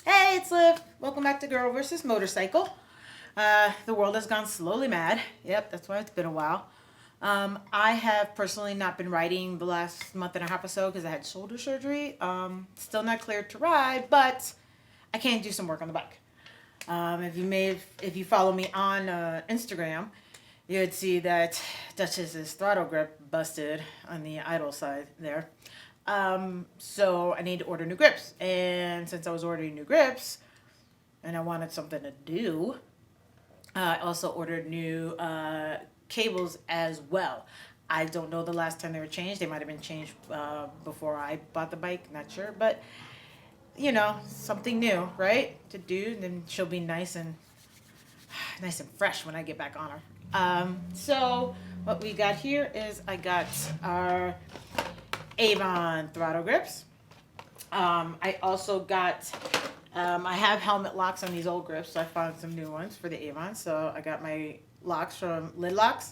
Hey, it's Liv. Welcome back to Girl vs. Motorcycle. The world has gone slowly mad. Yep, that's why it's been a while. I have personally not been riding the last month and a half or so because I had shoulder surgery. Still not cleared to ride, but I can do some work on the bike. If you follow me on Instagram, you would see that Duchess's throttle grip busted on the idle side there. So I need to order new grips. And since I was ordering new grips and I wanted something to do, I also ordered new cables as well. I don't know the last time they were changed. They might have been changed before I bought the bike. Not sure. But, you know, something new, right? To do. And then she'll be nice and fresh when I get back on her. So what we got here is I got our Avon throttle grips. I also got, I have helmet locks on these old grips, so I found some new ones for the Avon. So I got my locks from Lidlox,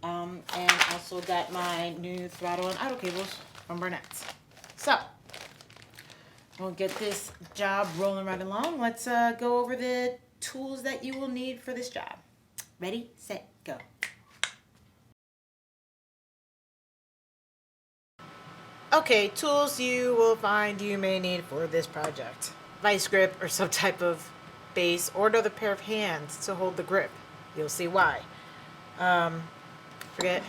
and also got my new throttle and idle cables from Burnett's. So we'll get this job rolling right along. Let's go over the tools that you will need for this job. Ready, set, go. Okay, tools you will find you may need for this project. Vice grip or some type of base or another pair of hands to hold the grip. You'll see why. Forget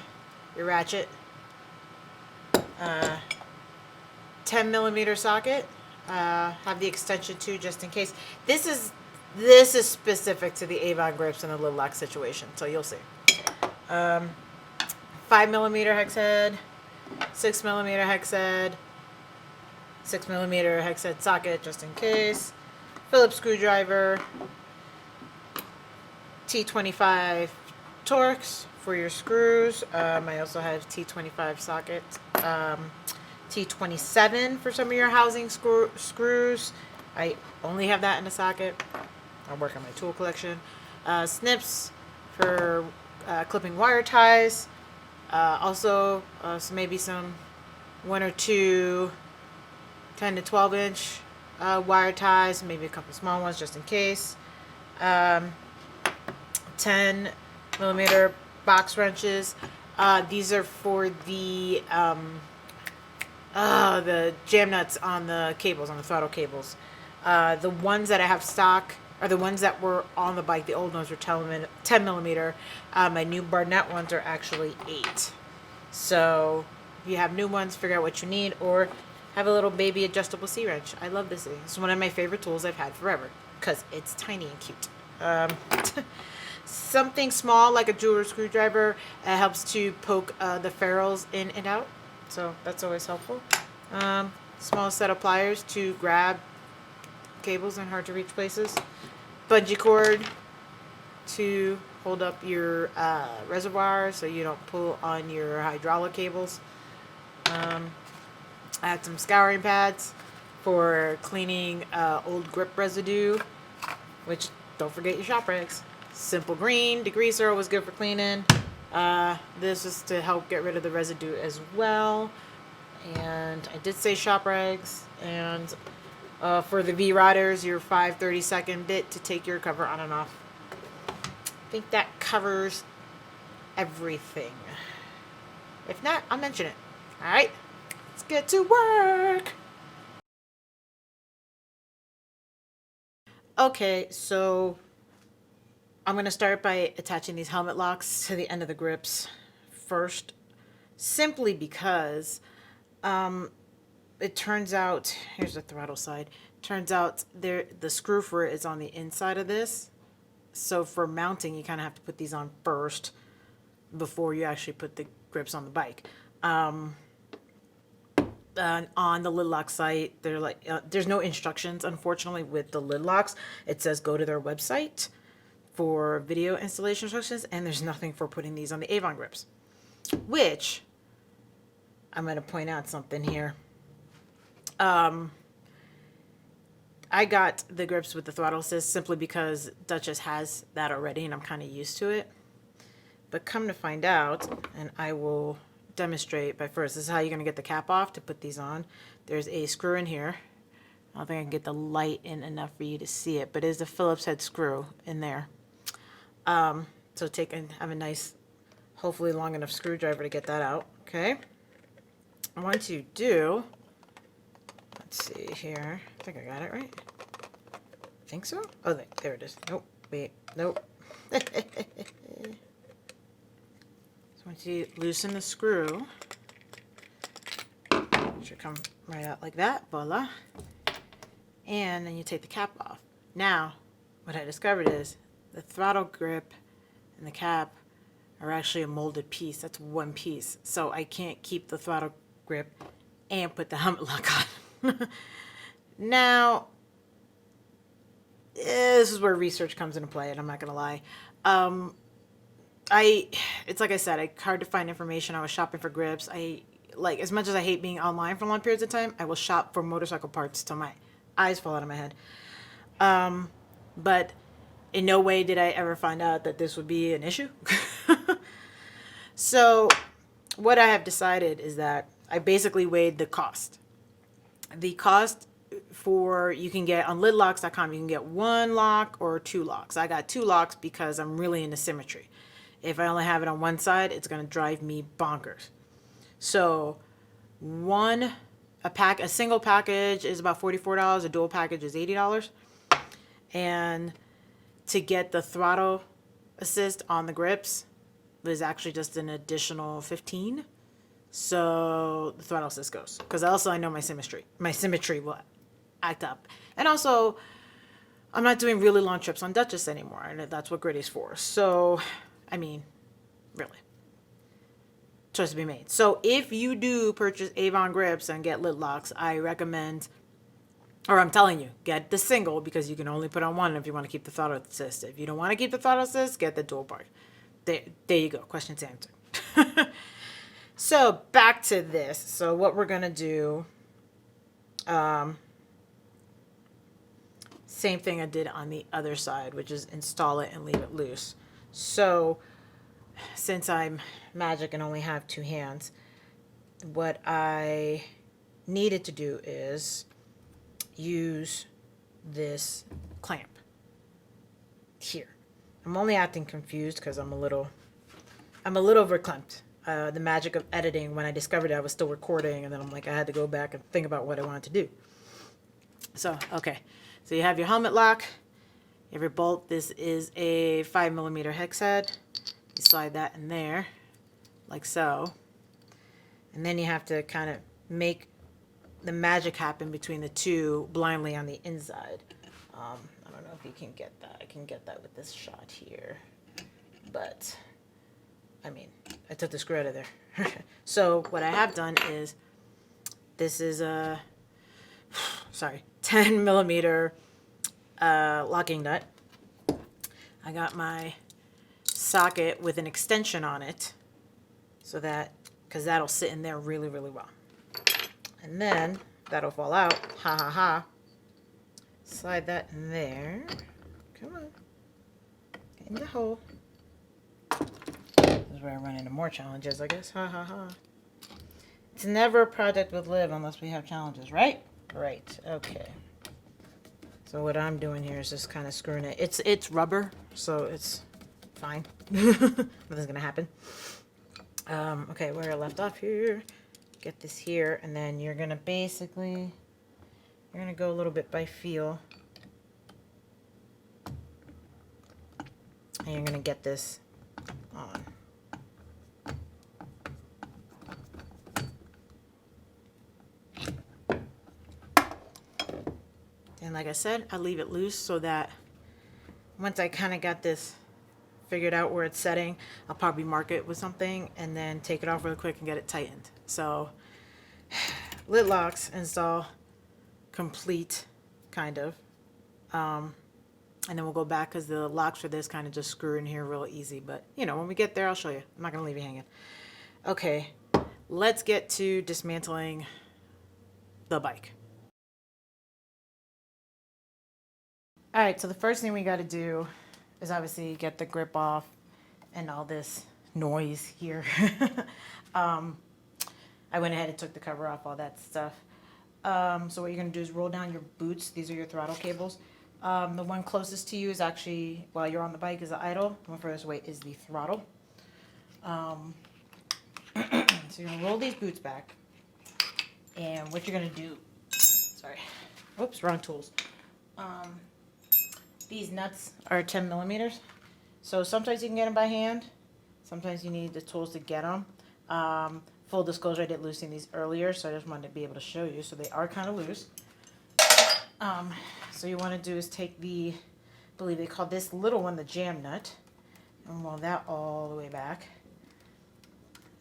your ratchet. 10 millimeter socket. Have the extension too, just in case. This is specific to the Avon grips in the Lidlox situation, so you'll see. 5 millimeter hex head. 6 millimeter hex head, 6 millimeter hex head socket just in case, Phillips screwdriver, T25 Torx for your screws. I also have T25 sockets, T27 for some of your housing screws. I only have that in a socket. I'll work on my tool collection. Snips for clipping wire ties. Also, so maybe some 1 or 2 10 to 12 inch wire ties, maybe a couple small ones just in case. 10 millimeter box wrenches. These are for the jam nuts on the cables, on the throttle cables. The ones that I have stock are the ones that were on the bike. The old ones were 10 millimeter. My new Barnett ones are actually 8. So if you have new ones, figure out what you need, or have a little baby adjustable C-wrench. I love this thing. It's one of my favorite tools I've had forever because it's tiny and cute. Something small like a jeweler screwdriver helps to poke the ferrules in and out. So that's always helpful. Small set of pliers to grab cables in hard to reach places. Bungee cord to hold up your reservoir so you don't pull on your hydraulic cables. I had some scouring pads for cleaning old grip residue, which don't forget your shop rags. Simple green degreaser, always good for cleaning. This is to help get rid of the residue as well. And I did say shop rags. And for the V-Riders, your 5/32 bit to take your cover on and off. I think that covers everything. If not, I'll mention it. Alright, let's get to work! Okay, so I'm going to start by attaching these helmet locks to the end of the grips first, simply because it turns out, here's the throttle side, turns out the screw for it is on the inside of this. So for mounting, you kind of have to put these on first before you actually put the grips on the bike. On the Lidlox site, they're like, there's no instructions, unfortunately, with the Lidlox. It says go to their website for video installation instructions, and there's nothing for putting these on the Avon grips. Which, I'm going to point out something here. I got the grips with the throttle assist simply because Duchess has that already and I'm kind of used to it. But come to find out, and I will demonstrate by first, this is how you're going to get the cap off to put these on. There's a screw in here I don't think I can get the light in enough for you to see it, but it is a Phillips head screw in there. So have a nice, hopefully long enough screwdriver to get that out. Okay. I want to do, let's see here. I think I got it right. I think so. Oh, there it is. Nope. Wait. Nope. So once you loosen the screw, it should come right out like that. Voila. And then you take the cap off. Now, what I discovered is the throttle grip and the cap are actually a molded piece. That's one piece. So I can't keep the throttle grip and put the helmet lock on. Now, this is where research comes into play, and I'm not gonna lie. It's like I said, hard to find information. I was shopping for grips. As much as I hate being online for long periods of time, I will shop for motorcycle parts till my eyes fall out of my head. But in no way did I ever find out that this would be an issue. So what I have decided is that I basically weighed the cost. The cost you can get on lidlox.com, you can get 1 lock or 2 locks. I got 2 locks because I'm really into symmetry. If I only have it on one side, it's going to drive me bonkers. So a single package is about $44. A dual package is $80. And to get the throttle assist on the grips, there's actually just an additional $15. So the throttle assist goes. Because also I know my symmetry will act up. And also, I'm not doing really long trips on Duchess anymore. And that's what Gritty's for. So, I mean, really. Choice to be made. So if you do purchase Avon grips and get Lidlox, I recommend, or I'm telling you, get the single because you can only put on one if you want to keep the throttle assist. If you don't want to keep the throttle assist, get the dual part. There you go. Question's answered. So back to this. So what we're going to do, same thing I did on the other side, which is install it and leave it loose. So since I'm magic and only have 2 hands, what I needed to do is use this clamp here. I'm only acting confused because I'm a little verklempt. The magic of editing, when I discovered it, I was still recording, and then I'm like, I had to go back and think about what I wanted to do. So, okay. So you have your helmet lock, you have your bolt. This is a 5mm hex head. You slide that in there, like so. And then you have to kind of make the magic happen between the two blindly on the inside. I don't know if you can get that. I can get that with this shot here. But, I mean, I took the screw out of there. So what I have done is, this is a, 10mm locking nut. I got my socket with an extension on it, so that, because that'll sit in there really, really well. And then that'll fall out. Ha ha ha. Slide that in there. Come on. Get in the hole. This is where I run into more challenges, I guess. Ha ha ha. It's never a project with Liv unless we have challenges, right? Right. Okay. So what I'm doing here is just kind of screwing it. It's rubber, so it's fine. Nothing's gonna happen. Okay, where I left off here. Get this here, and then you're gonna go a little bit by feel, and you're gonna get this on. And like I said, I leave it loose so that once I kind of got this figured out where it's setting, I'll probably mark it with something and then take it off real quick and get it tightened. So Lidlox install complete, kind of. And then we'll go back because the locks for this kind of just screw in here real easy. But, you know, when we get there, I'll show you. I'm not going to leave you hanging. Okay, let's get to dismantling the bike. All right, so the first thing we got to do is obviously get the grip off and all this noise here. I went ahead and took the cover off, all that stuff. So what you're going to do is roll down your boots. These are your throttle cables. The one closest to you is actually, while you're on the bike, is the idle. The one furthest away is the throttle. So you're going to roll these boots back. And what you're going to do, sorry, oops, wrong tools. These nuts are 10 millimeters. So sometimes you can get them by hand. Sometimes you need the tools to get them. Full disclosure, I did loosen these earlier, so I just wanted to be able to show you. So they are kind of loose. So you want to do is take the, I believe they call this little one the jam nut, and roll that all the way back.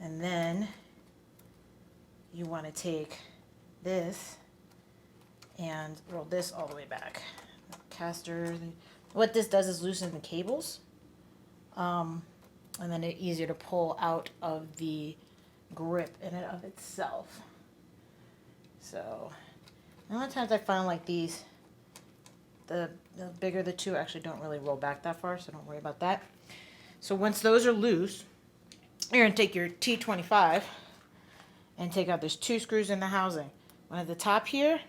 And then you want to take this and roll this all the way back. Caster. What this does is loosen the cables, and then it's easier to pull out of the grip in and of itself. So a lot of times I find like these, the bigger the two actually don't really roll back that far, so don't worry about that. So once those are loose, you're going to take your T25 and take out, there's 2 screws in the housing. One at the top here,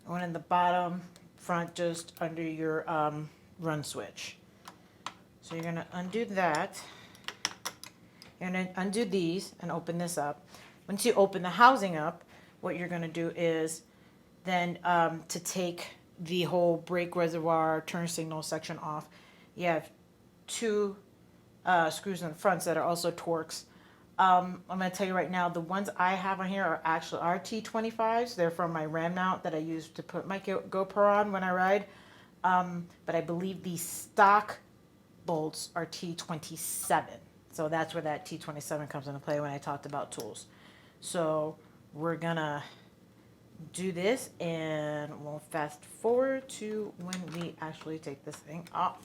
and one in the bottom front just under your run switch. So you're going to undo that. You're going to undo these and open this up. Once you open the housing up, what you're going to do is then to take the whole brake reservoir turn signal section off, you have 2 screws in the front that are also Torx. I'm going to tell you right now, the ones I have on here are actually T25s. They're from my RAM mount that I use to put my GoPro on when I ride. But I believe the stock bolts are T27. So that's where that T27 comes into play when I talked about tools. So we're going to do this, and we'll fast forward to when we actually take this thing off.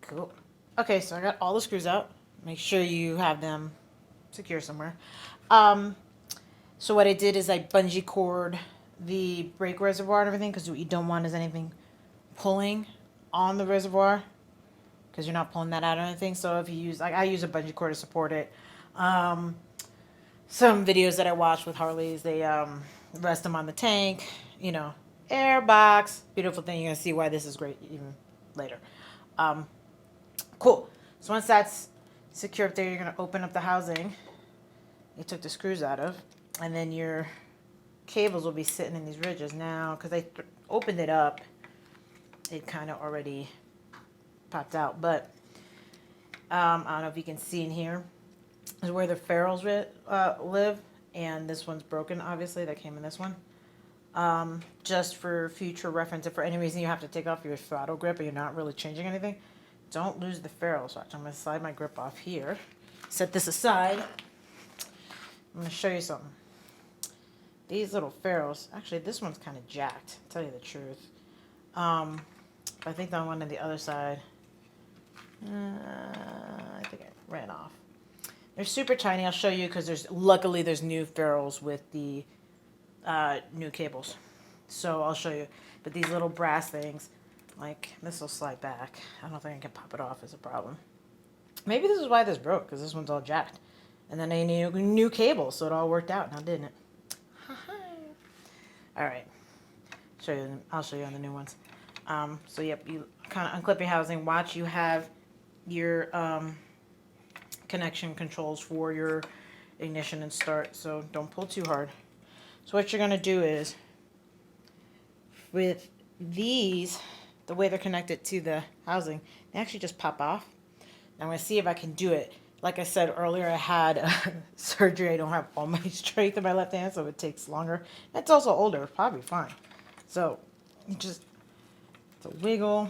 Cool. Okay, so I got all the screws out. Make sure you have them secure somewhere. So what I did is I bungee cord the brake reservoir and everything, because what you don't want is anything pulling on the reservoir, because you're not pulling that out or anything. So if you use, like I use a bungee cord to support it. Some videos that I watched with Harleys, they rest them on the tank, you know, air box, beautiful thing. You're gonna see why this is great even later. Cool. So once that's secure up there, you're gonna open up the housing you took the screws out of, and then your cables will be sitting in these ridges. Now, because I opened it up, it kind of already popped out, but I don't know if you can see in here is where the ferrules live, and this one's broken, obviously. That came in this one. Just for future reference, if for any reason you have to take off your throttle grip or you're not really changing anything, don't lose the ferrules. Watch, I'm going to slide my grip off here, set this aside. I'm going to show you something. These little ferrules, actually this one's kind of jacked, to tell you the truth. I think that one on the other side, I think I ran off. They're super tiny. I'll show you, because luckily there's new ferrules with the new cables. So I'll show you. But these little brass things, like this will slide back. I don't think I can pop it off as a problem. Maybe this is why this broke, because this one's all jacked. And then I need new cables, so it all worked out now, didn't it? All right. I'll show you on the new ones. So yep, you kind of unclip your housing. Watch, you have your connection controls for your ignition and start, so don't pull too hard. So what you're going to do is, with these, the way they're connected to the housing, they actually just pop off. Now I'm going to see if I can do it. Like I said earlier, I had surgery. I don't have all my strength in my left hand, so it takes longer. It's also older, probably fine. So just it's a wiggle.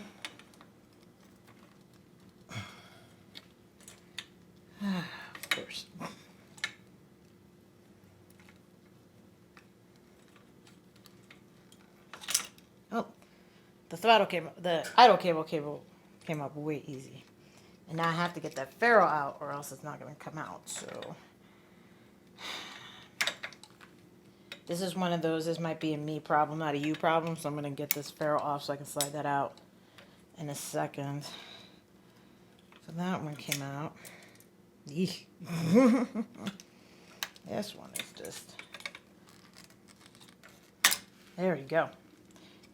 Of course. Oh, the idle cable came up way easy. And now I have to get that ferrule out, or else it's not going to come out. So this is one of those, this might be a me problem, not a you problem. So I'm going to get this ferrule off so I can slide that out in a second. So that one came out. This one is just There we go.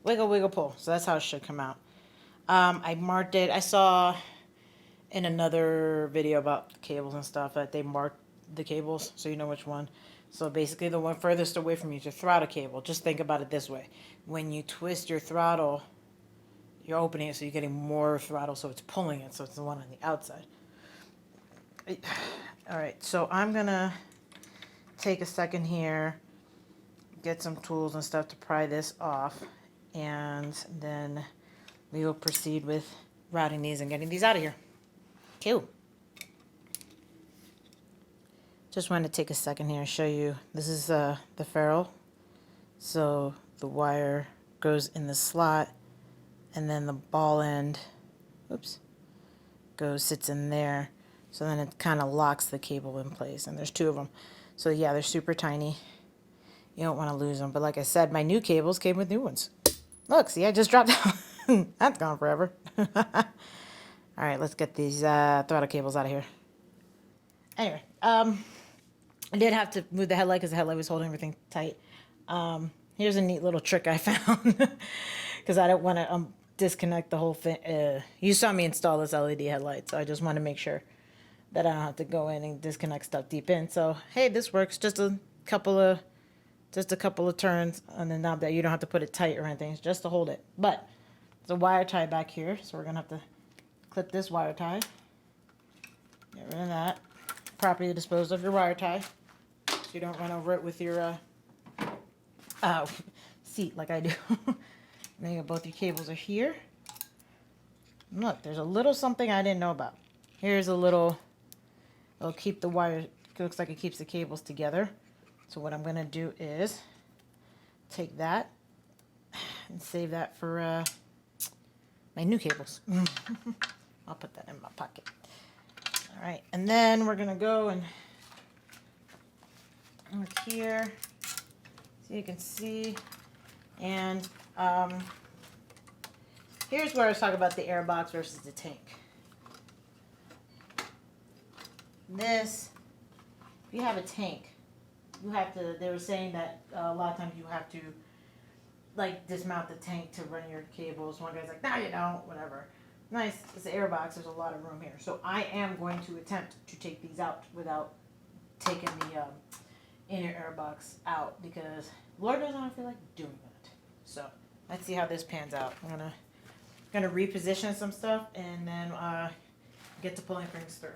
Wiggle, wiggle, pull. So that's how it should come out. I marked it. I saw in another video about cables and stuff that they marked the cables so you know which one. So basically the one furthest away from you is your throttle cable. Just think about it this way. When you twist your throttle, you're opening it so you're getting more throttle, so it's pulling it, so it's the one on the outside. All right, so I'm gonna take a second here, get some tools and stuff to pry this off, and then we will proceed with routing these and getting these out of here. Cool. Just wanted to take a second here and show you. This is the ferrule. So the wire goes in the slot, and then the ball end, sits in there. So then it kind of locks the cable in place, and there's 2 of them. So yeah, they're super tiny. You don't want to lose them. But like I said, my new cables came with new ones. Look, see, I just dropped out. That's gone forever. All right, let's get these throttle cables out of here. Anyway, I did have to move the headlight because the headlight was holding everything tight. Here's a neat little trick I found because I don't want to disconnect the whole thing. You saw me install this LED headlight, so I just want to make sure that I don't have to go in and disconnect stuff deep in. So hey, this works. Just a couple of turns on the knob that you don't have to put it tight or anything. It's just to hold it. But there's a wire tie back here, so we're gonna have to clip this wire tie. Get rid of that. Properly dispose of your wire tie, so you don't run over it with your seat like I do. Now you got both your cables are here. And look, there's a little something I didn't know about. Here's a little. It'll keep the wire. It looks like it keeps the cables together. So what I'm gonna do is take that and save that for my new cables. I'll put that in my pocket. All right, and then we're gonna go and look here, so you can see. And here's where I was talking about the air box versus the tank. This, if you have a tank, you have to, they were saying that a lot of times you have to like dismount the tank to run your cables. One guy's like, no, you don't, whatever. Nice, it's an air box, there's a lot of room here. So I am going to attempt to take these out without taking the inner air box out, because Lord knows I don't feel like doing that. So let's see how this pans out. I'm gonna reposition some stuff and then get to pulling things through.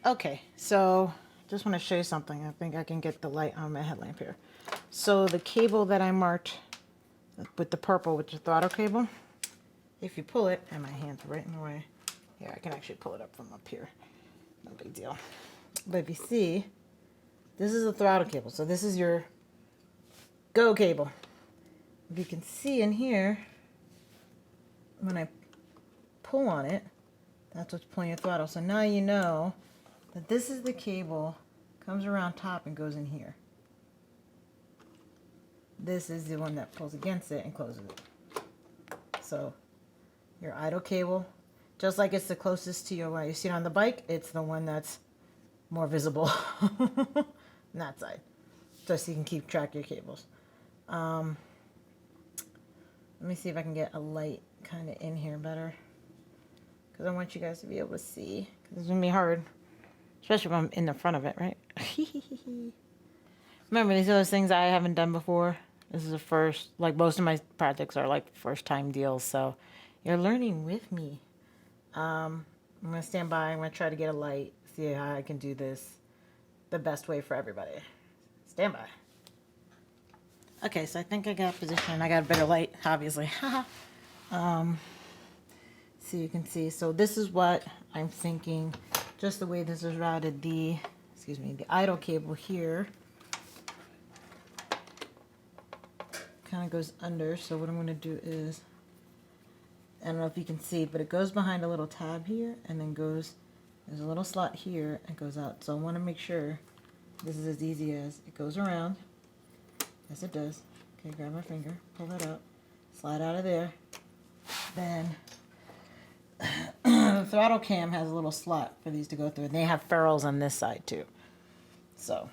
Okay, so just want to show you something. I think I can get the light on my headlamp here. So the cable that I marked with the purple, with the throttle cable, if you pull it, and my hand's right in the way. Here, I can actually pull it up from up here. No big deal. But if you see, this is the throttle cable. So this is your go cable. If you can see in here, when I pull on it, that's what's pulling your throttle. So now you know that this is the cable, comes around top and goes in here. This is the one that pulls against it and closes it. So your idle cable, just like it's the closest to your, when you see it on the bike, it's the one that's more visible on that side, just so you can keep track of your cables. Let me see if I can get a light kind of in here better, because I want you guys to be able to see, because it's going to be hard, especially if I'm in the front of it, right? Remember, these are those things I haven't done before. This is the first, like most of my projects are like first time deals, so you're learning with me. I'm going to stand by, I'm going to try to get a light, see how I can do this the best way for everybody. Stand by. Okay, so I think I got position. I got a better light, obviously. So you can see. So this is what I'm thinking. Just the way this is routed. The idle cable here kind of goes under. So what I'm going to do is, I don't know if you can see, but it goes behind a little tab here, and then goes. There's a little slot here and goes out. So I want to make sure this is as easy as it goes around. Yes, it does. Okay, grab my finger, pull that out, slide out of there. Then the throttle cam has a little slot for these to go through. And they have ferrules on this side too. So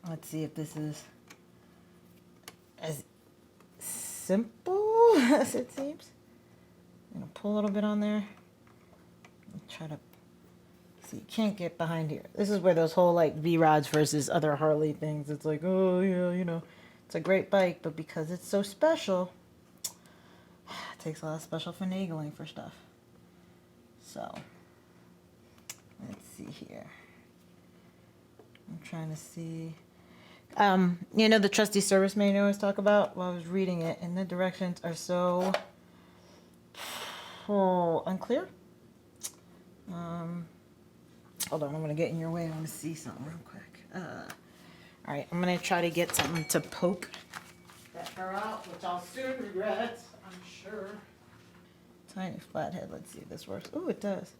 let's see if this is as simple as it seems. I'm gonna pull a little bit on there. And try to see. You can't get behind here. This is where those whole like V-rods versus other Harley things. It's like, oh yeah, you know, it's a great bike, but because it's so special, it takes a lot of special finagling for stuff. So let's see here. I'm trying to see. You know the trusty service manual I always talk about? Well, I was reading it, and the directions are so unclear. Hold on, I'm gonna get in your way. I want to see something real quick. All right, I'm gonna try to get something to poke that fur out, which I'll soon regret, I'm sure. Tiny flathead. Let's see if this works. Oh, it does.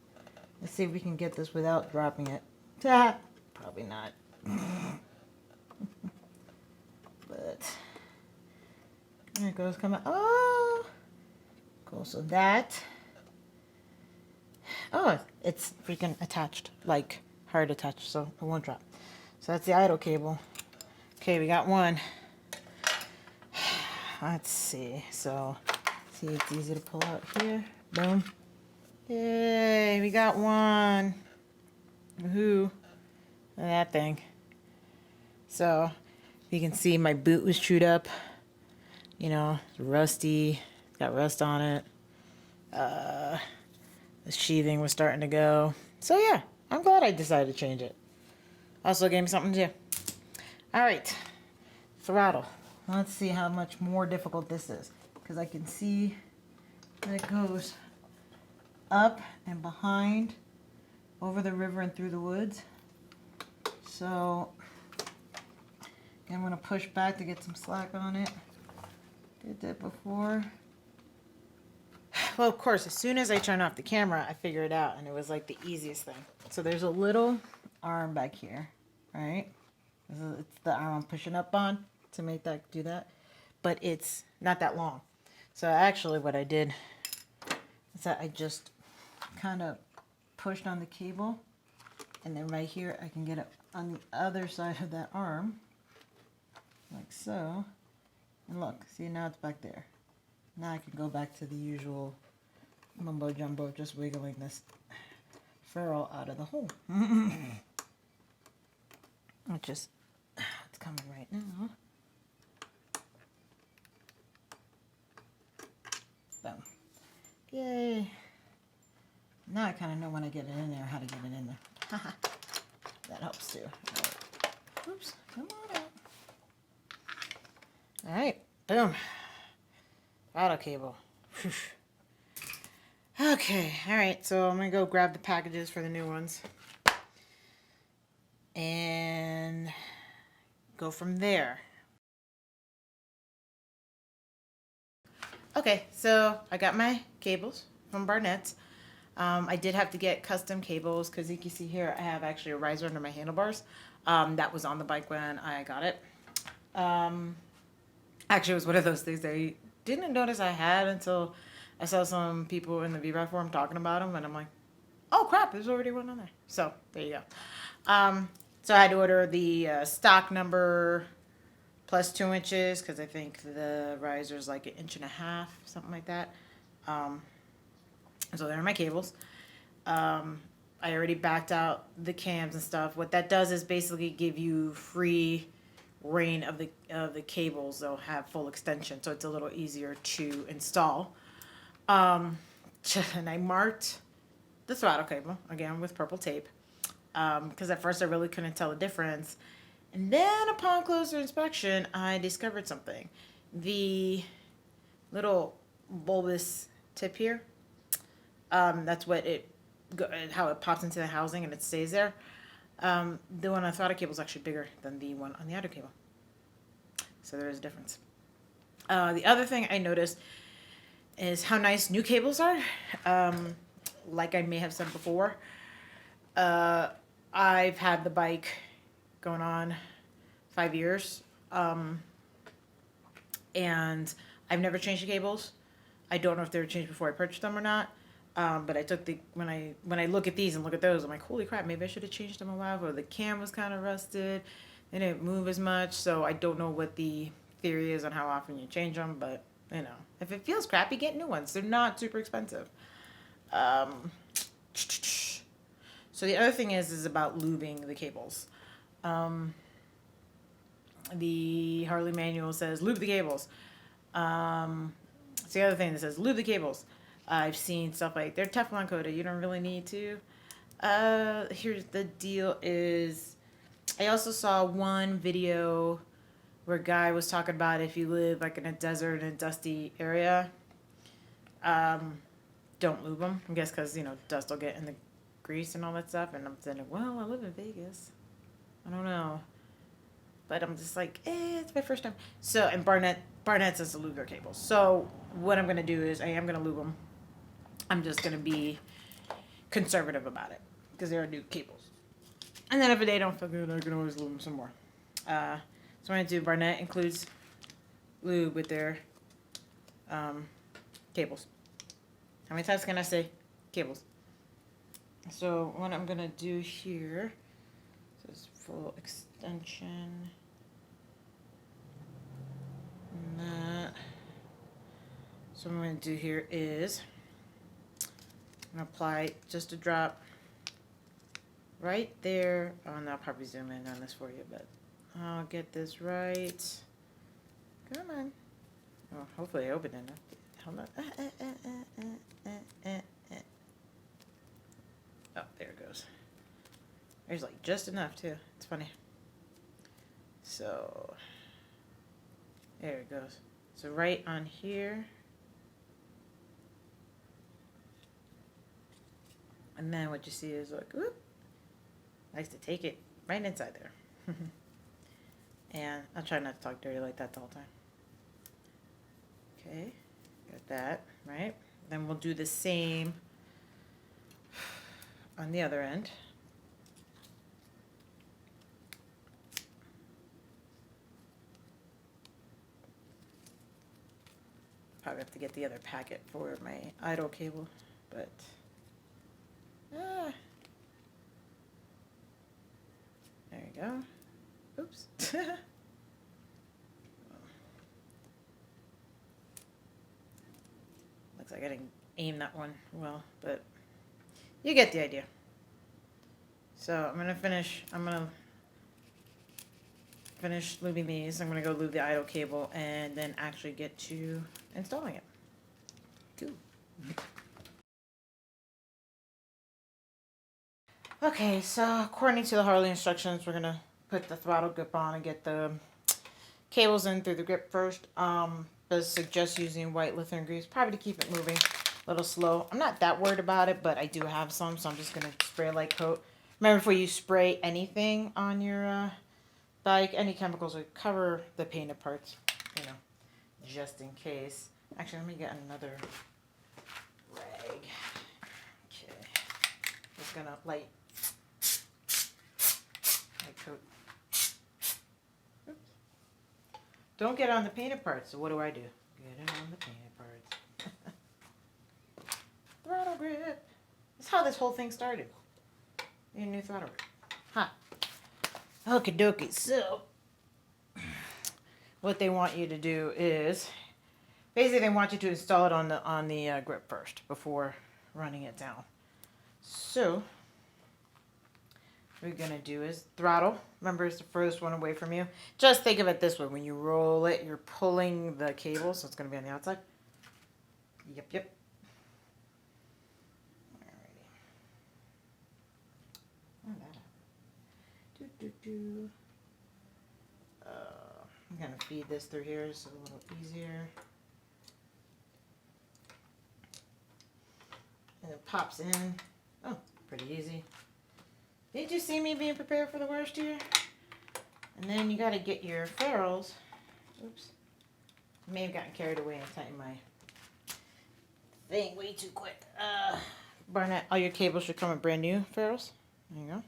Let's see if we can get this without dropping it. Probably not. But there it goes. Come on. Oh, cool. So that. Oh, it's freaking attached, like hard attached, so it won't drop. So that's the idle cable. Okay, we got one. Let's see. So, see, it's easy to pull out here. Boom. Yay, we got one. Woohoo. Look at that thing. So, you can see my boot was chewed up. You know, it's rusty. It's got rust on it. The sheathing was starting to go. So yeah, I'm glad I decided to change it. Also gave me something to do. All right, throttle. Let's see how much more difficult this is, because I can see that it goes up and behind, over the river and through the woods. So I'm gonna push back to get some slack on it. Did that before. Well, of course, as soon as I turned off the camera, I figured it out, and it was like the easiest thing. So there's a little arm back here, right? It's the arm I'm pushing up on to make that do that, but it's not that long. So actually what I did is that I just kind of pushed on the cable, and then right here I can get it on the other side of that arm, like so. And look, see, now it's back there. Now I can go back to the usual mumbo jumbo, just wiggling this ferrule out of the hole. Which is, it's coming right now. Boom. Yay. Now I kind of know when I get it in there, how to get it in there. That helps too. Right. Oops, come on out. All right, boom. Auto cable. Whew. Okay, all right, so I'm gonna go grab the packages for the new ones and go from there. Okay, so I got my cables from Barnett's. I did have to get custom cables because you can see here I have actually a riser under my handlebars. That was on the bike when I got it. Actually, it was one of those things I didn't notice I had until I saw some people in the V-Ride forum talking about them, and I'm like, oh crap, there's already one on there. So there you go. So I had to order the stock number plus 2 inches because I think the riser is like 1.5 inches, something like that. So there are my cables. I already backed out the cams and stuff. What that does is basically give you free reign of the cables. They'll have full extension, so it's a little easier to install. And I marked the throttle cable again with purple tape because at first I really couldn't tell the difference, and then upon closer inspection I discovered something. The little bulbous tip here, that's what how it pops into the housing and it stays there. The one on the throttle cable is actually bigger than the one on the outer cable. So there is a difference. The other thing I noticed is how nice new cables are. Like I may have said before, I've had the bike going on 5 years, and I've never changed the cables. I don't know if they were changed before I purchased them or not. But I took when I look at these and look at those, I'm like, holy crap, maybe I should have changed them a while ago. The cam was kind of rusted. They didn't move as much, so I don't know what the theory is on how often you change them, but You know, if it feels crappy, get new ones. They're not super expensive. So the other thing is about lubing the cables. The Harley manual says lube the cables. It's the other thing that says lube the cables. I've seen stuff like they're Teflon coated. You don't really need to. Here's the deal is I also saw one video where a guy was talking about if you live like in a desert and a dusty area, don't lube them. I guess because, you know, dust will get in the grease and all that stuff. And I'm thinking, well, I live in Vegas. I don't know. But I'm just like, it's my first time. So, and Barnett says to lube their cables. So what I'm going to do is I am going to lube them. I'm just going to be conservative about it because they're new cables. And then if they don't feel good, I can always lube them some more. So what I'm going to do, Barnett includes lube with their cables. How many times can I say cables? So what I'm going to do here, this is full extension. And that. So what I'm going to do here is I'm going to apply just a drop right there. Oh, and I'll probably zoom in on this for you, but I'll get this right. Come on. Oh, hopefully I opened it. Hold on. Oh, there it goes. There's like just enough too. It's funny. So there it goes. So right on here. And then what you see is like, whoop, likes to take it right inside there. And I'll try not to talk dirty like that the whole time. Okay, got that, right? Then we'll do the same on the other end. Probably have to get the other packet for my idle cable, but there you go. Oops. Looks like I didn't aim that one well, but you get the idea. So I'm gonna finish lubing these. I'm gonna go lube the idle cable and then actually get to installing it. Cool. Okay, so according to the Harley instructions, we're gonna put the throttle grip on and get the cables in through the grip first. But suggest using white lithium grease, probably to keep it moving a little slow. I'm not that worried about it, but I do have some, so I'm just gonna spray a light coat. Remember, before you spray anything on your bike, any chemicals, would cover the painted parts, you know, just in case. Actually, let me get another rag. Okay, just gonna light coat. Oops. Don't get on the painted parts. So what do? Get it on the painted parts. Throttle grip. That's how this whole thing started. Need a new throttle grip. Huh. Okie dokie. So what they want you to do is basically they want you to install it on the grip first before running it down. So what we're going to do is throttle. Remember, it's the furthest one away from you. Just think of it this way. When you roll it, you're pulling the cable, so it's going to be on the outside. Yep. Alrighty. I'm going to feed this through here so a little easier. And it pops in. Oh, pretty easy. Did you see me being prepared for the worst here? And then you got to get your ferrules. Oops. I may have gotten carried away and tightened my thing way too quick. Barnett, all your cables should come with brand new ferrules. There you go.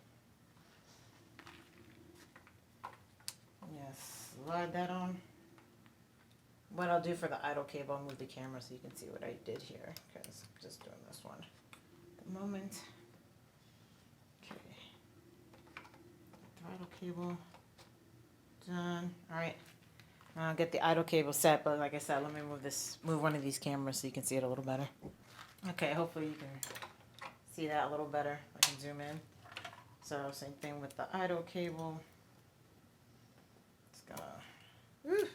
Yes, slide that on. What I'll do for the idle cable, I'll move the camera so you can see what I did here, because I'm just doing this one at the moment. Throttle cable done. All right, I'll get the idle cable set, but like I said, let me move one of these cameras so you can see it a little better. Okay, hopefully you can see that a little better. I can zoom in. So same thing with the idle cable. It's gonna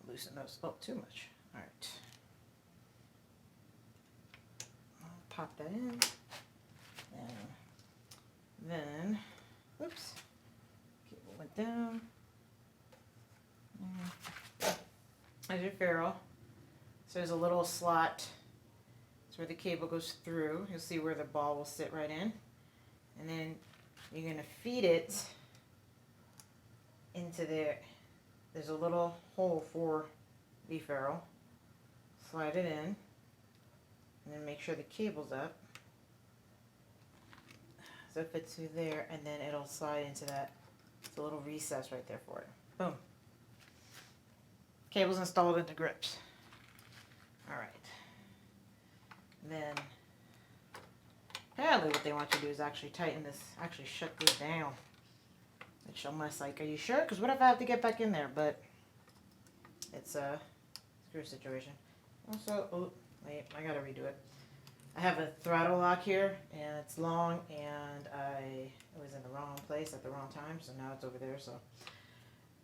loosen those up too much. All right. I'll pop that in. And then, oops, cable went down. There's your ferrule. So there's a little slot. That's where the cable goes through. You'll see where the ball will sit right in. And then you're going to feed it into there. There's a little hole for the ferrule. Slide it in. And then make sure the cable's up. So it fits through there, and then it'll slide into that. It's a little recess right there for it. Boom. Cable's installed into grips. Alright. Then, apparently what they want you to do is actually tighten this, actually shut this down. Which I'm almost like, are you sure? Because what if I have to get back in there? But it's a screw situation. Also, oh, wait, I gotta redo it. I have a throttle lock here, and it's long, and it was in the wrong place at the wrong time, so now it's over there. So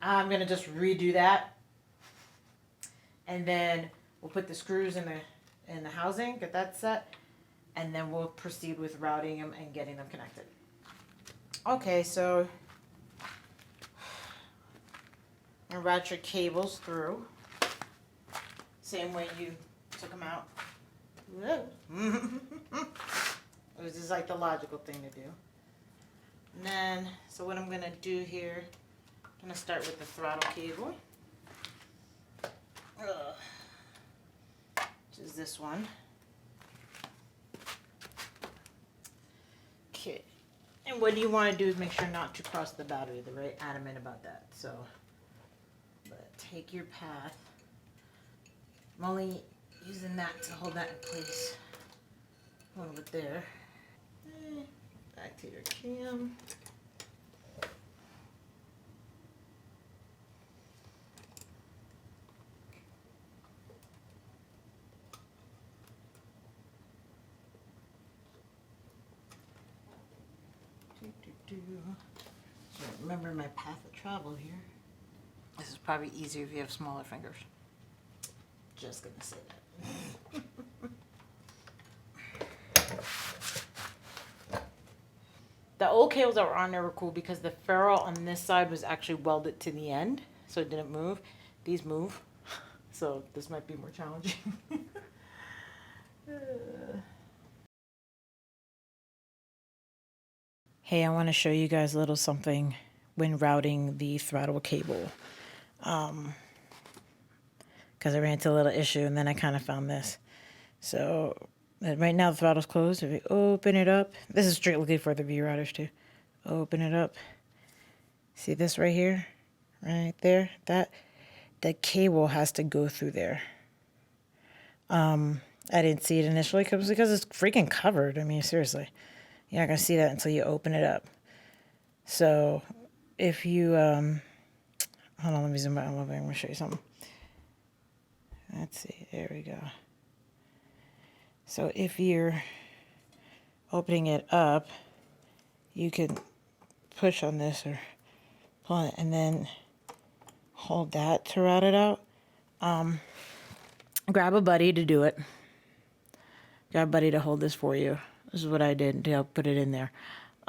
I'm gonna just redo that, and then we'll put the screws in the housing, get that set, and then we'll proceed with routing them and getting them connected. Okay, so and route your cables through, same way you took them out. It was just like the logical thing to do. And then, so what I'm gonna do here, I'm gonna start with the throttle cable, which is this one. Okay, and what you want to do is make sure not to cross the battery. They're very adamant about that. So, but take your path. I'm only using that to hold that in place. A little bit there. Back to your cam. So remember my path of travel here. This is probably easier if you have smaller fingers. Just gonna say that. The old cables that were on there were cool because the ferrule on this side was actually welded to the end, so it didn't move. These move, so this might be more challenging. Hey, I want to show you guys a little something when routing the throttle cable. Because I ran into a little issue, and then I kind of found this. So right now the throttle's closed. If you open it up, this is strictly for the V routers too. Open it up. See this right here? Right there? The cable has to go through there. I didn't see it initially because it's freaking covered. I mean, seriously. You're not going to see that until you open it up. So if you, hold on, let me zoom out a little bit. I'm going to show you something. Let's see, there we go. So if you're opening it up, you can push on this or pull on it and then hold that to route it out. Grab a buddy to do it. Grab a buddy to hold this for you. This is what I did to help put it in there.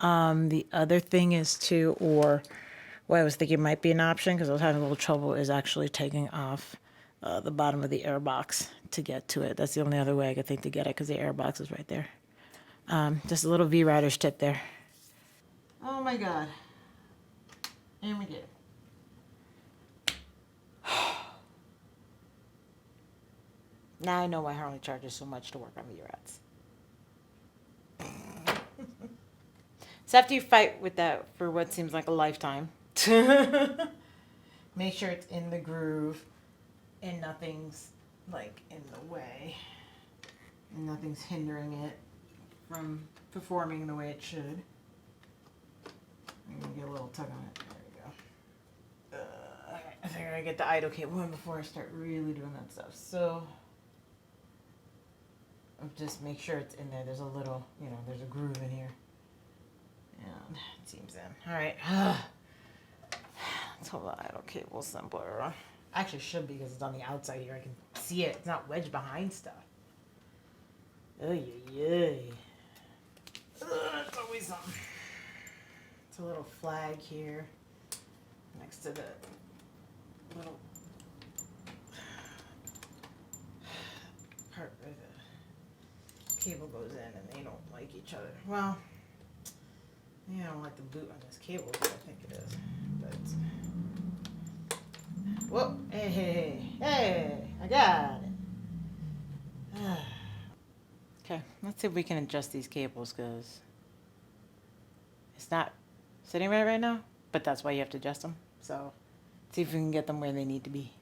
The other thing is what I was thinking might be an option, because I was having a little trouble, is actually taking off the bottom of the air box to get to it. That's the only other way I could think to get it, because the air box is right there. Just a little V-Router's tip there. Oh my God. And we did it. Now I know why Harley charges so much to work on V-Routes. So after you fight with that for what seems like a lifetime, make sure it's in the groove and nothing's like in the way and nothing's hindering it from performing the way it should. I'm gonna get a little tug on it. There we go. gonna get the idle cable in before I start really doing that stuff. So just make sure it's in there. There's a little, you know, there's a groove in here. And it seems in. Alright. Let's hold the idle cable simpler. Actually should be because it's on the outside here. I can see it. It's not wedged behind stuff. Oy, oy. It's always something. It's a little flag here next to the little part where the cable goes in and they don't like each other. Well, I don't like the boot on this cable, but I think it is. But whoa, hey, I got it. Okay, let's see if we can adjust these cables because it's not sitting right now, but that's why you have to adjust them. So see if we can get them where they need to be.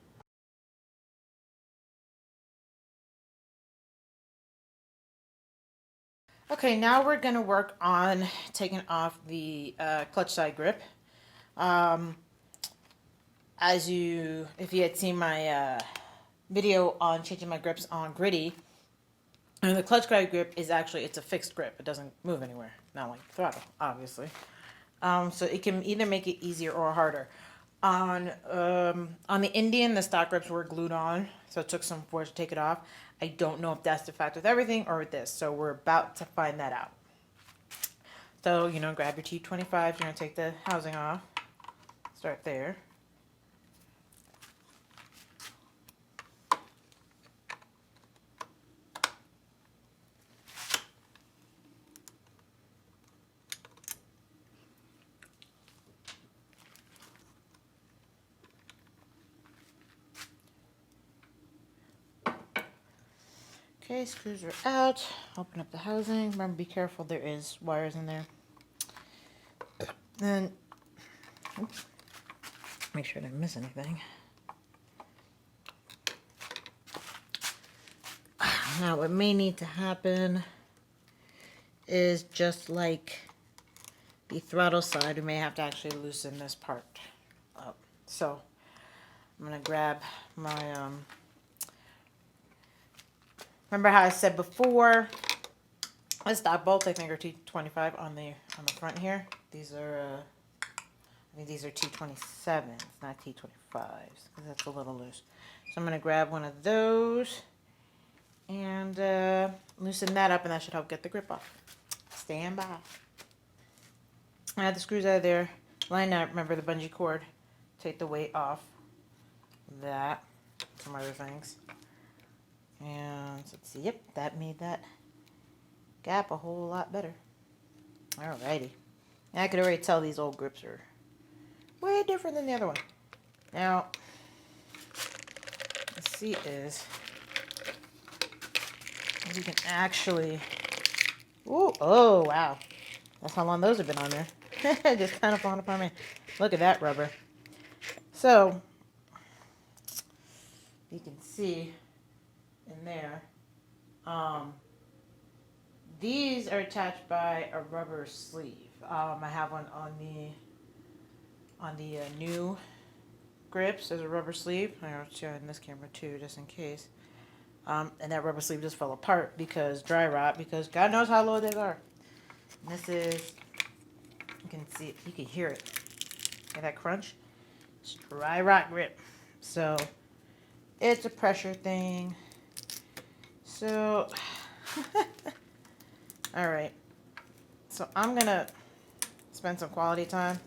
Okay, now we're going to work on taking off the clutch side grip. If you had seen my video on changing my grips on Gritty, and the clutch side grip is actually, it's a fixed grip. It doesn't move anywhere, not like Throttle, obviously. So it can either make it easier or harder. On the Indian, the stock grips were glued on, so it took some force to take it off. I don't know if that's the fact with everything or with this, so we're about to find that out. So, you know, grab your T25, you're going to take the housing off, start there. Okay, screws are out. Open up the housing. Remember, be careful. There is wires in there. Then, oops, make sure I didn't miss anything. Now, what may need to happen is just like the throttle side, we may have to actually loosen this part up. So, I'm going to grab my remember how I said before, the stock bolts I think are T25 on the front here. These are I think these are T27s, not T25s, because that's a little loose. So I'm going to grab one of those and loosen that up, and that should help get the grip off. Stand by. I have the screws out of there. Line out. Remember the bungee cord. Take the weight off. That. Some other things. And let's see, yep, that made that gap a whole lot better. Alrighty. And I could already tell these old grips are way different than the other one. Now, let's see is you can actually, ooh, oh wow. That's how long those have been on there. Just kind of falling apart, man. Look at that rubber. So, you can see in there, these are attached by a rubber sleeve. I have one on the new grips. There's a rubber sleeve. I'll show you in this camera too, just in case. And that rubber sleeve just fell apart because dry rot, because God knows how low they are. And this is, you can see it, you can hear it. Hear that crunch? It's dry rot grip. So it's a pressure thing. So, all right. So I'm going to spend some quality time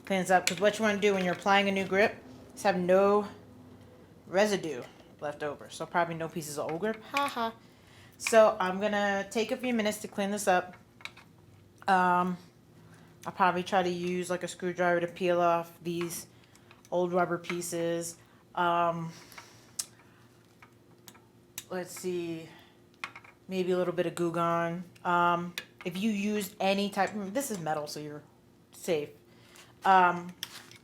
cleaning this up, because what you want to do when you're applying a new grip is have no residue left over. So probably no pieces of old grip. Haha. So I'm going to take a few minutes to clean this up. I'll probably try to use like a screwdriver to peel off these old rubber pieces. Let's see, maybe a little bit of Goo Gone. If you use any type, this is metal, so you're safe.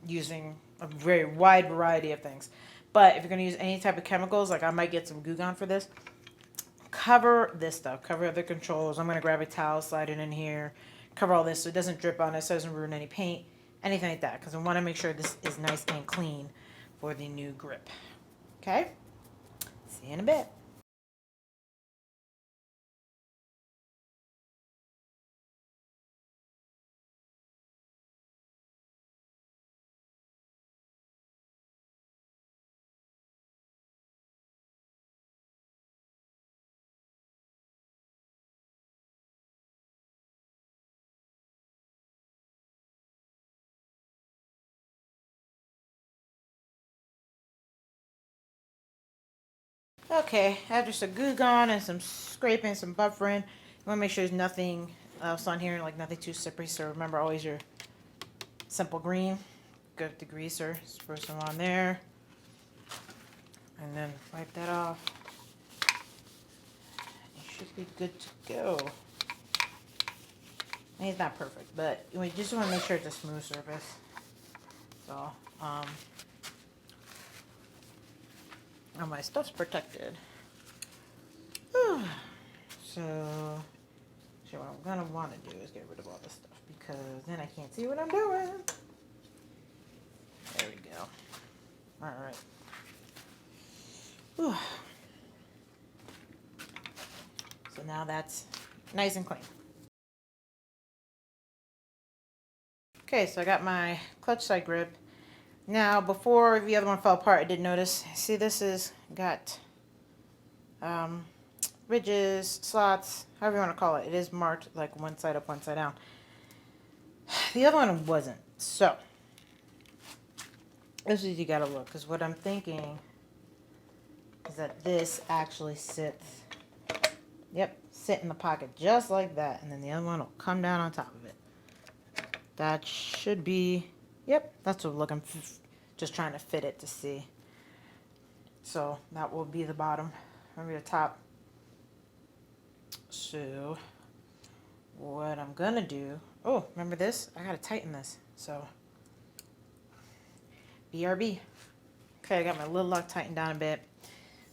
Using a very wide variety of things. But if you're going to use any type of chemicals, like I might get some Goo Gone for this, cover this stuff, cover the controls. I'm going to grab a towel, slide it in here, cover all this so it doesn't drip on it, so it doesn't ruin any paint, anything like that, because I want to make sure this is nice and clean for the new grip. Okay? See you in a bit. Okay, after some glue gone and some scraping, some buffering, you want to make sure there's nothing else on here, like nothing too slippery. So remember, always your simple green. Go with the greaser, spruce them on there, and then wipe that off. You should be good to go. And it's not perfect, but you just want to make sure it's a smooth surface. So, all my stuff's protected. So what I'm gonna want to do is get rid of all this stuff because then I can't see what I'm doing. There we go. All right. Whew. So now that's nice and clean. Okay, so I got my clutch side grip. Now, before the other one fell apart, I did notice, see this is got ridges, slots, however you want to call it. It is marked like one side up, one side down. The other one wasn't. So, this is you got to look, because what I'm thinking is that this actually sits, sit in the pocket just like that, and then the other one will come down on top of it. That should be, that's what I'm looking for. Just trying to fit it to see. So that will be the bottom, maybe the top. So what I'm gonna do, oh, remember this? I gotta tighten this. So BRB. Okay, I got my Lidlock tightened down a bit.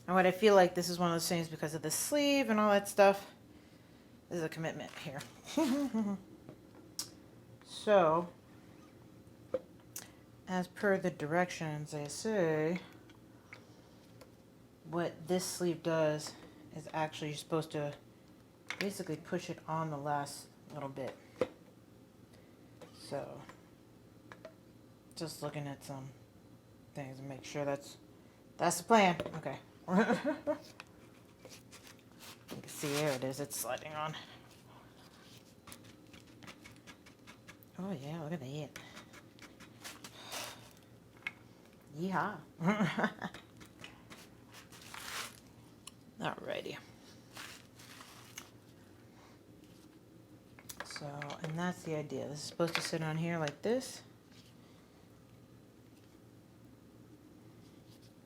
And what I feel like this is one of those things because of the sleeve and all that stuff. This is a commitment here. So, as per the directions they say, what this sleeve does is actually you're supposed to basically push it on the last little bit. So, just looking at some things and make sure that's the plan. Okay. You can see there it is. It's sliding on. Oh yeah, look at that. Yeehaw. Alrighty. So, and that's the idea. This is supposed to sit on here like this.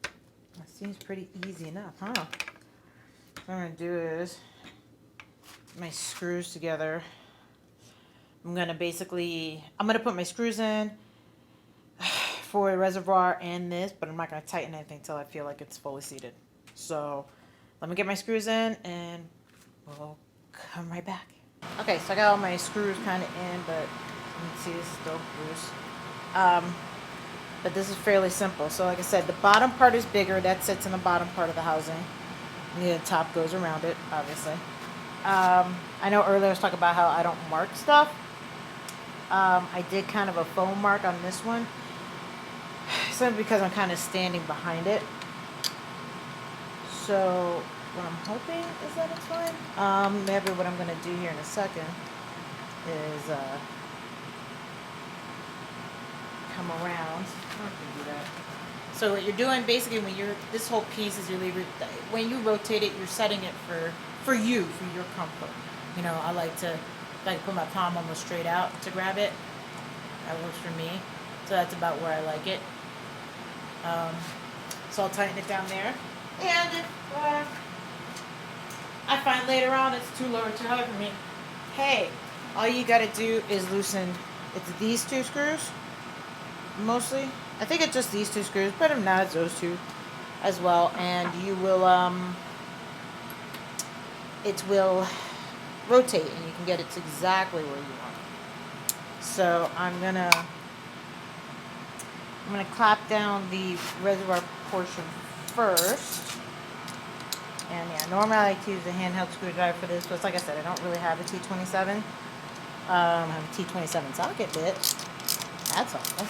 That seems pretty easy enough, huh? What I'm going to do is my screws together. I'm going to put my screws in for a reservoir and this, but I'm not going to tighten anything until I feel like it's fully seated. So let me get my screws in and we'll come right back. Okay, so I got all my screws kind of in, but you can see it's still loose. But this is fairly simple. So like I said, the bottom part is bigger. That sits in the bottom part of the housing. And the top goes around it, obviously. I know earlier I was talking about how I don't mark stuff. I did kind of a foam mark on this one. Simply because I'm kind of standing behind it. So what I'm hoping is that it's fine. Maybe what I'm going to do here in a second is come around. I can do that. So what you're doing basically this whole piece is when you rotate it, you're setting it for your comfort. You know, I like to put my palm almost straight out to grab it. That works for me. So that's about where I like it. So I'll tighten it down there. And if I find later on it's too low or too high for me, hey, all you gotta do is loosen. It's these two screws, mostly. I think it's just these two screws, but if not, it's those two as well. And you will, it will rotate and you can get it exactly where you want it. So I'm gonna I'm going to clap down the reservoir portion first. And yeah, normally I like to use a handheld screwdriver for this, but like I said, I don't really have a T27. I have a T27 socket bit. That's all.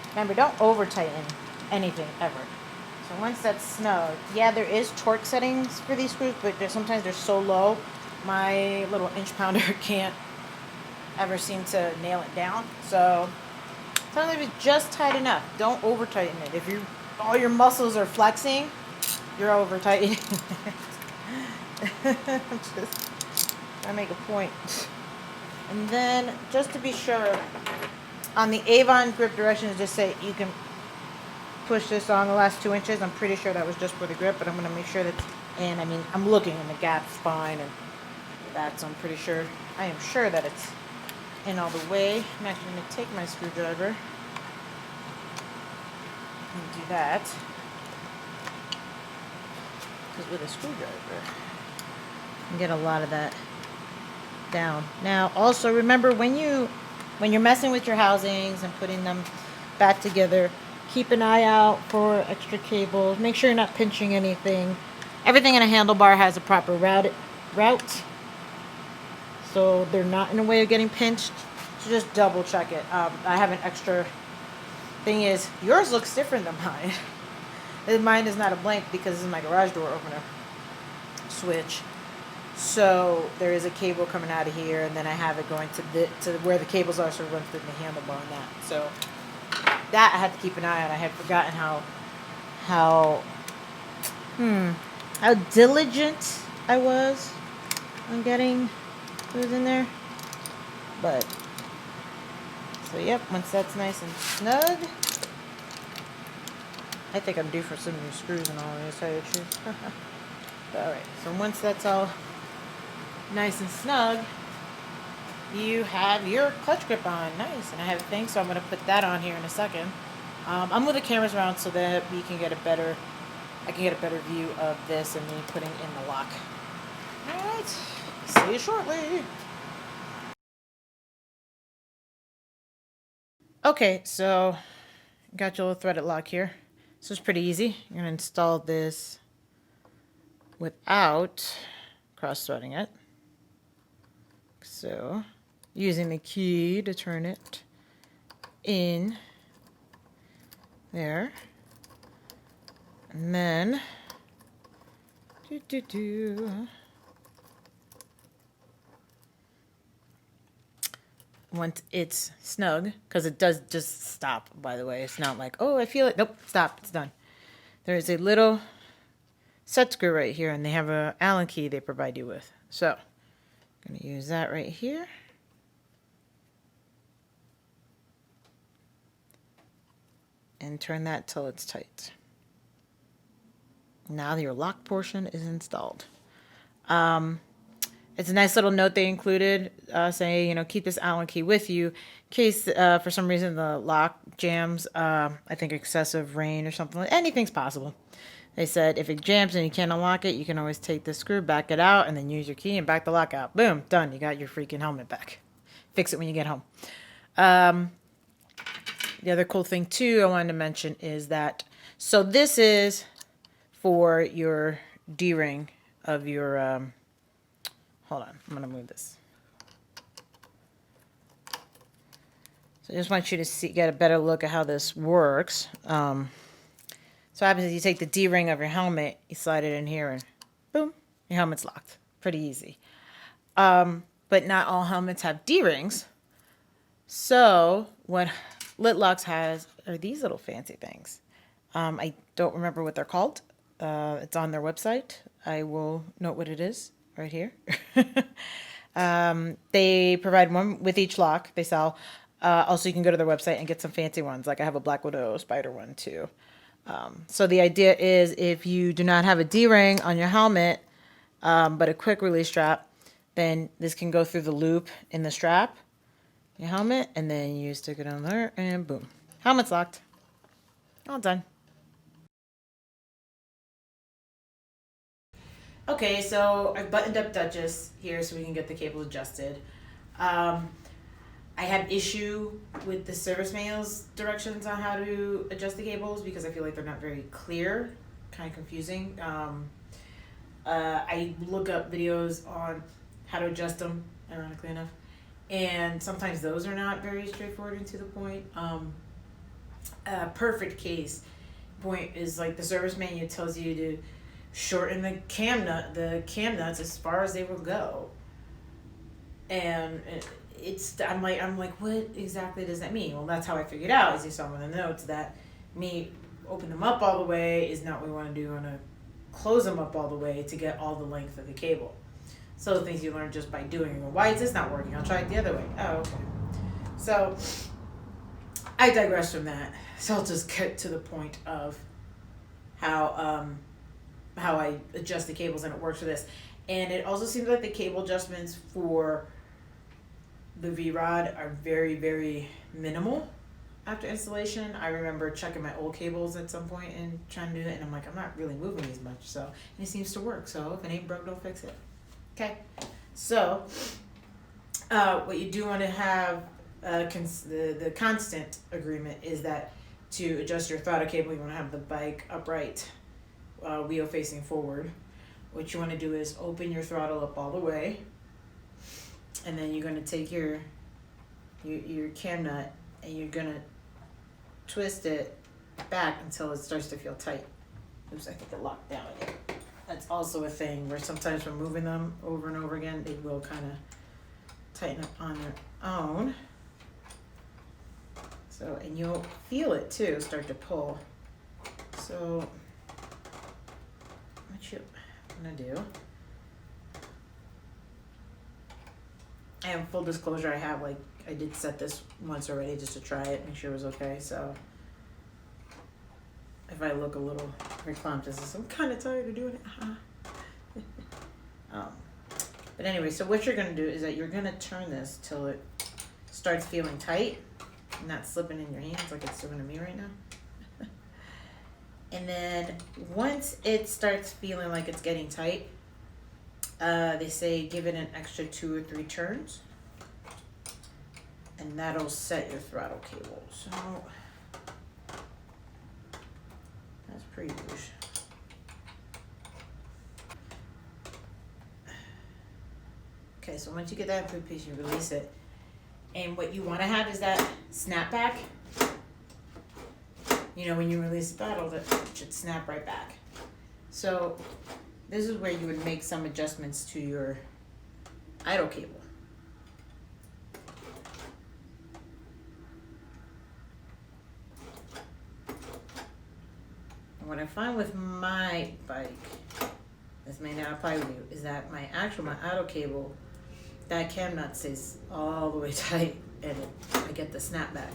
Remember, don't over tighten anything ever. So once that's snug, yeah, there is torque settings for these screws, but sometimes they're so low, my little inch pounder can't ever seem to nail it down. So sometimes it's just tight enough. Don't over tighten it. If all your muscles are flexing, you're over tightening it. I'm just trying to make a point. And then, just to be sure, on the Avon grip directions, just say you can push this on the last 2 inches. I'm pretty sure that was just for the grip, but I'm going to make sure that's in. I mean, I'm looking in the gap's fine, and that's, I'm pretty sure, I am sure that it's in all the way. I'm actually going to take my screwdriver and do that. Because with a screwdriver, you can get a lot of that down. Now, also remember when you're messing with your housings and putting them back together, keep an eye out for extra cables. Make sure you're not pinching anything. Everything in a handlebar has a proper route, so they're not in a way of getting pinched. So just double check it. I have an extra. Thing is, yours looks different than mine. Mine is not a blank because this is my garage door opener switch. So there is a cable coming out of here, and then I have it going to where the cables are, so it runs through the handlebar and that. So that I had to keep an eye on. I had forgotten how diligent I was on getting those in there. But so yep, once that's nice and snug, I think I'm due for some new screws and all this, to tell you the truth. Alright, so once that's all nice and snug, you have your clutch grip on. Nice. And I have a thing, so I'm going to put that on here in a second. I'm moving the cameras around so that I can get a better view of this and me putting in the lock. Alright, see you shortly. Okay, so got your little threaded lock here. So it's pretty easy. You're going to install this without cross-threading it. So using the key to turn it in there. And then once it's snug, because it does just stop, by the way. It's not like, oh, I feel it. Nope, stop, it's done. There is a little set screw right here, and they have an Allen key they provide you with. So I'm going to use that right here. And turn that till it's tight. Now your lock portion is installed. It's a nice little note they included saying, keep this Allen key with you in case for some reason the lock jams. I think excessive rain or something. Anything's possible. They said if it jams and you can't unlock it, you can always take the screw, back it out, and then use your key and back the lock out. Boom, done. You got your freaking helmet back. Fix it when you get home. The other cool thing, too, I wanted to mention is that, so this is for your D-ring of your, hold on, I'm going to move this. So I just want you to get a better look at how this works. So what happens is you take the D-ring of your helmet, you slide it in here, and boom, your helmet's locked. Pretty easy. But not all helmets have D-rings. So what Lidlox has are these little fancy things. I don't remember what they're called. It's on their website. I will note what it is right here. They provide one with each lock they sell. Also, you can go to their website and get some fancy ones. Like I have a Black Widow Spider one too. So the idea is if you do not have a D-ring on your helmet, but a quick release strap, then this can go through the loop in the strap, your helmet, and then you stick it on there and boom. Helmet's locked. All done. Okay, so I've buttoned up Duchess here so we can get the cable adjusted. I I have issue with the service manual's directions on how to adjust the cables because I feel like they're not very clear, kind of confusing. I look up videos on how to adjust them, ironically enough, and sometimes those are not very straightforward and to the point. A perfect case point is like the service manual tells you to shorten the cam nuts as far as they will go, and I'm like, what exactly does that mean? Well, that's how I figured out, as you saw in the notes, that me open them up all the way is not what we want to do. We want to close them up all the way to get all the length of the cable. So the things you learn just by doing it. Why is this not working? I'll try it the other way. Oh, okay. So I digress from that. So I'll just get to the point of how I adjust the cables, and it works for this. And it also seems like the cable adjustments for the V-Rod are very, very minimal after installation. I remember checking my old cables at some point and trying to do it, and I'm like, I'm not really moving these much, so, and it seems to work. So if it ain't broke, don't fix it. Okay, so what you do want to have, the constant agreement is that to adjust your throttle cable, you want to have the bike upright, wheel facing forward. What you want to do is open your throttle up all the way, and then you're going to take your cam nut and you're going to twist it back until it starts to feel tight. Oops, I think it locked down again. That's also a thing where sometimes when moving them over and over again, they will kind of tighten up on their own. So, and you'll feel it too, start to pull. So, what I'm gonna do, and full disclosure, I did set this once already just to try it, make sure it was okay. So if I look a little reclumped, I'm kind of tired of doing it. But anyway, so what you're gonna do is that you're gonna turn this till it starts feeling tight, not slipping in your hands like it's doing to me right now. And then once it starts feeling like it's getting tight, they say give it an extra 2 or 3 turns, and that'll set your throttle cable. So that's pretty loose. Okay, so once you get that in good piece, you release it. And what you want to have is that snapback. You know, when you release the throttle, that should snap right back. So this is where you would make some adjustments to your idle cable. And what I find with my bike, this may not apply with you, is that my idle cable, that cam nut stays all the way tight, and I get the snapback.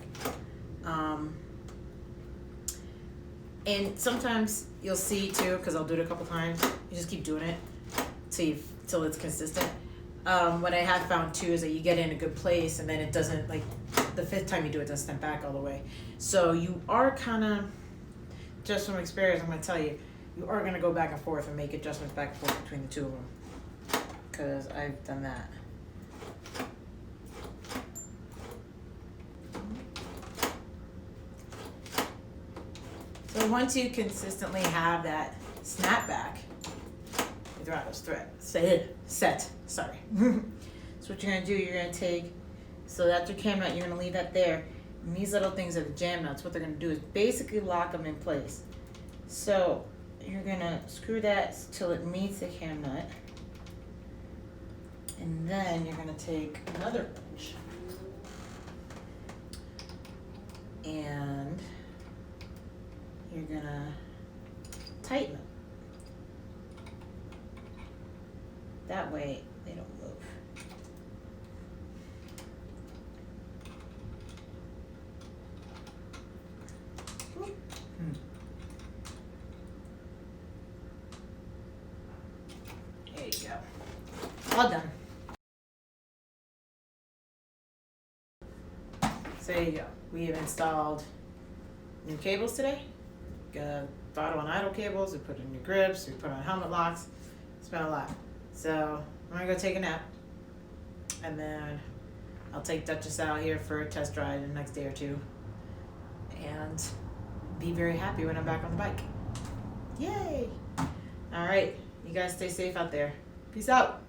And sometimes you'll see too, because I'll do it a couple times, you just keep doing it till it's consistent. What I have found too is that you get in a good place, and then it doesn't, like the 5th time you do it, doesn't snap back all the way. So you are kind of, just from experience, I'm going to tell you, you are going to go back and forth and make adjustments back and forth between the two of them, because I've done that. So once you consistently have that snapback, your throttle's set. Sorry. So what you're gonna do, you're gonna take, so that's your cam nut, you're gonna leave that there. And these little things are the jam nuts. What they're gonna do is basically lock them in place. So you're gonna screw that till it meets the cam nut, and then you're gonna take another wrench and you're gonna tighten them. That way they don't move. There you go. All done. So there you go. We have installed new cables today. Throttle and idle cables, we put in new grips, we put on helmet locks. It's been a lot. So I'm gonna go take a nap, and then I'll take Duchess out here for a test ride in the next day or two. And be very happy when I'm back on the bike. Yay! All right. You guys stay safe out there. Peace out.